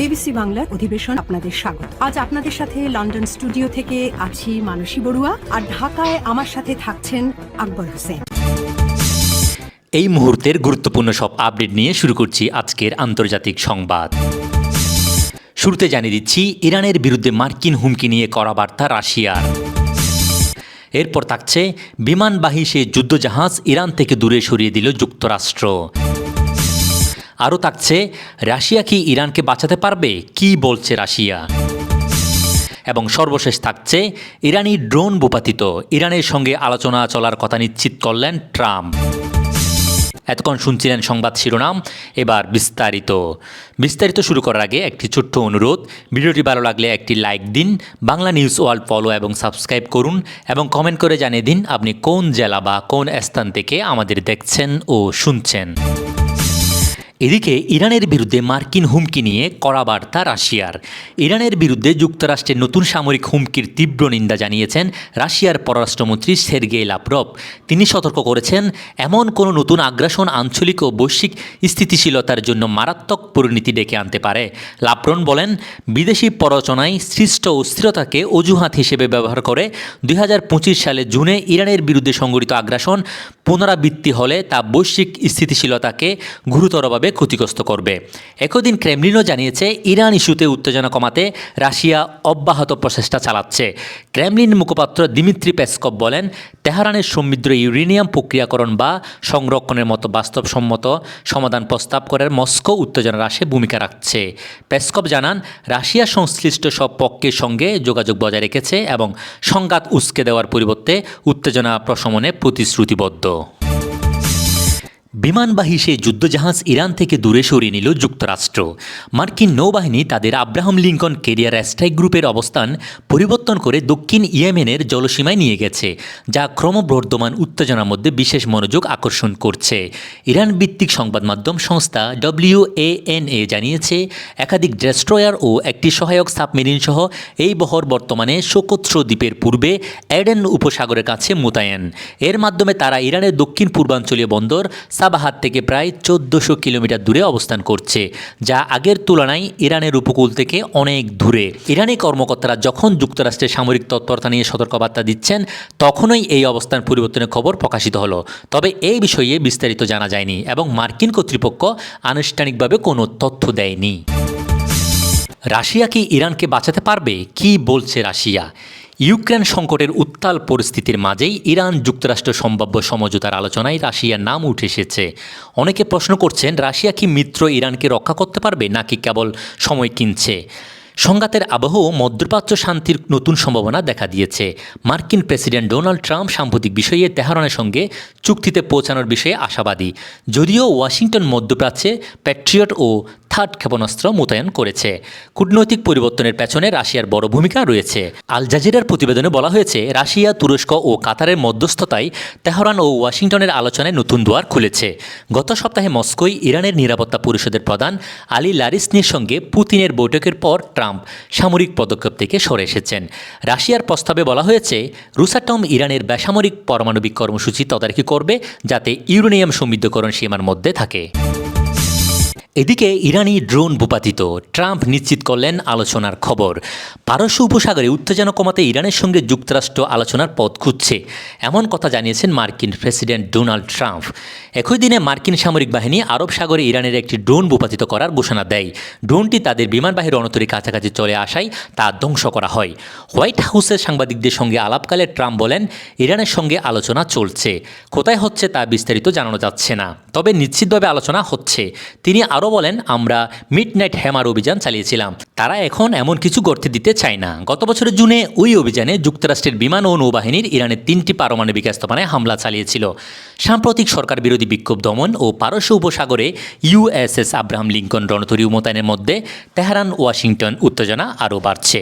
BBC বাংলার অধিবেশন আপনাদের স্বাগত। আজ আপনাদের সাথে লন্ডন স্টুডিও থেকে আছি মানসী বড়ুয়া, আর ঢাকায় আমার সাথে থাকছেন আকবর হোসেন। এই মুহূর্তের গুরুত্বপূর্ণ সব আপডেট নিয়ে শুরু করছি আজকের আন্তর্জাতিক সংবাদ। শুরুতে জানিয়ে দিচ্ছি ইরানের বিরুদ্ধে মার্কিন হুমকি নিয়ে কড়া বার্তা রাশিয়ার। এরপর থাকছে বিমানবাহী সে যুদ্ধজাহাজ ইরান থেকে দূরে সরিয়ে দিল যুক্তরাষ্ট্র। আরও থাকছে রাশিয়া কি ইরানকে বাঁচাতে পারবে, কি বলছে রাশিয়া। এবং সর্বশেষ থাকছে ইরানি ড্রোন ভূপাতিত, ইরানের সঙ্গে আলোচনা চলার কথা নিশ্চিত করলেন ট্রাম্প। এতক্ষণ শুনছিলেন সংবাদ শিরোনাম, এবার বিস্তারিত শুরু করার আগে একটি ছোট্ট অনুরোধ, ভিডিওটি ভালো লাগলে একটি লাইক দিন, বাংলা নিউজ ওয়ার্ল্ড ফলো এবং সাবস্ক্রাইব করুন এবং কমেন্ট করে জানিয়ে দিন আপনি কোন জেলা বা কোন স্থান থেকে আমাদের দেখছেন ও শুনছেন। এদিকে ইরানের বিরুদ্ধে মার্কিন হুমকি নিয়ে কড়া বার্তা রাশিয়ার। ইরানের বিরুদ্ধে যুক্তরাষ্ট্রের নতুন সামরিক হুমকির তীব্র নিন্দা জানিয়েছেন রাশিয়ার পররাষ্ট্রমন্ত্রী সের্গেই লাভরভ। তিনি সতর্ক করেছেন, এমন কোনো নতুন আগ্রাসন আঞ্চলিক ও বৈশ্বিক স্থিতিশীলতার জন্য মারাত্মক পরিণতি ডেকে আনতে পারে। লাভরভ বলেন, বিদেশি প্ররোচনায় সৃষ্ট অস্থিরতাকে অজুহাত হিসেবে ব্যবহার করে 2025 সালে জুনে ইরানের বিরুদ্ধে সংঘটিত আগ্রাসন পুনরাবৃত্তি হলে তা বৈশ্বিক স্থিতিশীলতাকে গুরুতরভাবে ক্ষতিগ্রস্ত করবে। একদিন ক্রেমলিনও জানিয়েছে ইরান ইস্যুতে উত্তেজনা কমাতে রাশিয়া অব্যাহত প্রচেষ্টা চালাচ্ছে। ক্রেমলিন মুখপাত্র দিমিত্রি পেসকভ বলেন, তেহরানের সমৃদ্ধ ইউরেনিয়াম প্রক্রিয়াকরণ বা সংরক্ষণের মতো বাস্তবসম্মত সমাধান প্রস্তাব করে মস্কো উত্তেজনা হ্রাসে ভূমিকা রাখছে। পেসকভ জানান, রাশিয়া সংশ্লিষ্ট সব পক্ষের সঙ্গে যোগাযোগ বজায় রেখেছে এবং সংঘাত উস্কে দেওয়ার পরিবর্তে উত্তেজনা প্রশমনে প্রতিশ্রুতিবদ্ধ। বিমানবাহী সেই যুদ্ধজাহাজ ইরান থেকে দূরে সরিয়ে নিল যুক্তরাষ্ট্র। মার্কিন নৌবাহিনী তাদের আব্রাহাম লিঙ্কন ক্যারিয়ার স্ট্রাইক গ্রুপের অবস্থান পরিবর্তন করে দক্ষিণ ইয়েমেনের জলসীমায় নিয়ে গেছে, যা ক্রমবর্ধমান উত্তেজনার মধ্যে বিশেষ মনোযোগ আকর্ষণ করছে। ইরান ভিত্তিক সংবাদ মাধ্যম সংস্থা WANA জানিয়েছে, একাধিক ডেস্ট্রয়ার ও একটি সহায়ক সাবমেরিন সহ এই বহর বর্তমানে সোকোত্র দ্বীপের পূর্বে এডেন উপসাগরের কাছে মোতায়েন। এর মাধ্যমে তারা ইরানের দক্ষিণ পূর্বাঞ্চলীয় বন্দর সাবাহাত থেকে প্রায় 1400 কিলোমিটার দূরে অবস্থান করছে, যা আগের তুলনায় ইরানের উপকূল থেকে অনেক দূরে। ইরানি কর্মকর্তারা যখন যুক্তরাষ্ট্রের সামরিক তৎপরতা নিয়ে সতর্কবার্তা দিচ্ছেন, তখনই এই অবস্থান পরিবর্তনের খবর প্রকাশিত হলো। তবে এই বিষয়ে বিস্তারিত জানা যায়নি এবং মার্কিন কর্তৃপক্ষ আনুষ্ঠানিকভাবে কোনো তথ্য দেয়নি। রাশিয়া কি ইরানকে বাঁচাতে পারবে, কি বলছে রাশিয়া। ইউক্রেন সংকটের উত্তাল পরিস্থিতির মাঝেই ইরান যুক্তরাষ্ট্র সম্ভাব্য সমঝোতার আলোচনায় রাশিয়ার নাম উঠে এসেছে। অনেকে প্রশ্ন করছেন, রাশিয়া কি মিত্র ইরানকে রক্ষা করতে পারবে নাকি কেবল সময় কিনছে। সংঘাতের আবহ মধ্যপ্রাচ্য শান্তির নতুন সম্ভাবনা দেখা দিয়েছে। মার্কিন প্রেসিডেন্ট ডোনাল্ড ট্রাম্প সাম্প্রতিক বিষয়ে তেহরানের সঙ্গে চুক্তিতে পৌঁছানোর বিষয়ে আশাবাদী, যদিও ওয়াশিংটন মধ্যপ্রাচ্যে প্যাট্রিয়ট ও থার্ড ক্ষেপণাস্ত্র মোতায়েন করেছে। কূটনৈতিক পরিবর্তনের পেছনে রাশিয়ার বড় ভূমিকা রয়েছে। আল জাজিরার প্রতিবেদনে বলা হয়েছে, রাশিয়া, তুরস্ক ও কাতারের মধ্যস্থতায় তেহরান ও ওয়াশিংটনের আলোচনায় নতুন দুয়ার খুলেছে। গত সপ্তাহে মস্কোয় ইরানের নিরাপত্তা পরিষদের প্রধান আলী লারিসনির সঙ্গে পুতিনের বৈঠকের পর ট্রাম্প সামরিক পদক্ষেপ থেকে সরে এসেছেন। রাশিয়ার প্রস্তাবে বলা হয়েছে, রুসাটম ইরানের বেসামরিক পারমাণবিক কর্মসূচি তদারকি করবে, যাতে ইউরেনিয়াম সমৃদ্ধকরণ সীমার মধ্যে থাকে। এদিকে ইরানি ড্রোন ভূপাতিত, ট্রাম্প নিশ্চিত করলেন আলোচনার খবর। পারস্য উপসাগরে উত্তেজনা কমাতে ইরানের সঙ্গে যুক্তরাষ্ট্র আলোচনার পথ খুঁজছে, এমন কথা জানিয়েছেন মার্কিন প্রেসিডেন্ট ডোনাল্ড ট্রাম্প। একই দিনে মার্কিন সামরিক বাহিনী আরব সাগরে ইরানের একটি ড্রোন ভূপাতিত করার ঘোষণা দেয়। ড্রোনটি তাদের বিমানবাহী রণতরীর কাছাকাছি চলে আসায় তা ধ্বংস করা হয়। হোয়াইট হাউসের সাংবাদিকদের সঙ্গে আলাপকালে ট্রাম্প বলেন, ইরানের সঙ্গে আলোচনা চলছে, কোথায় হচ্ছে তা বিস্তারিত জানানো যাচ্ছে না, তবে নিশ্চিতভাবে আলোচনা হচ্ছে। তিনি আরও বলেন, আমরা মিডনাইট হ্যামার অভিযান চালিয়েছিলাম, তারা এখন এমন কিছু করতে দিতে চায় না। গত বছরের জুনে ওই অভিযানে যুক্তরাষ্ট্রের বিমান ও নৌবাহিনীর ইরানের 3টি পারমাণবিক স্থাপনায় হামলা চালিয়েছিল। সাম্প্রতিক সরকার বিরোধী বিক্ষোভ দমন ও পারস্য উপসাগরে USS আব্রাহাম লিঙ্কন রণতরী মোতায়েনের মধ্যে তেহরান ওয়াশিংটন উত্তেজনা আরও বাড়ছে।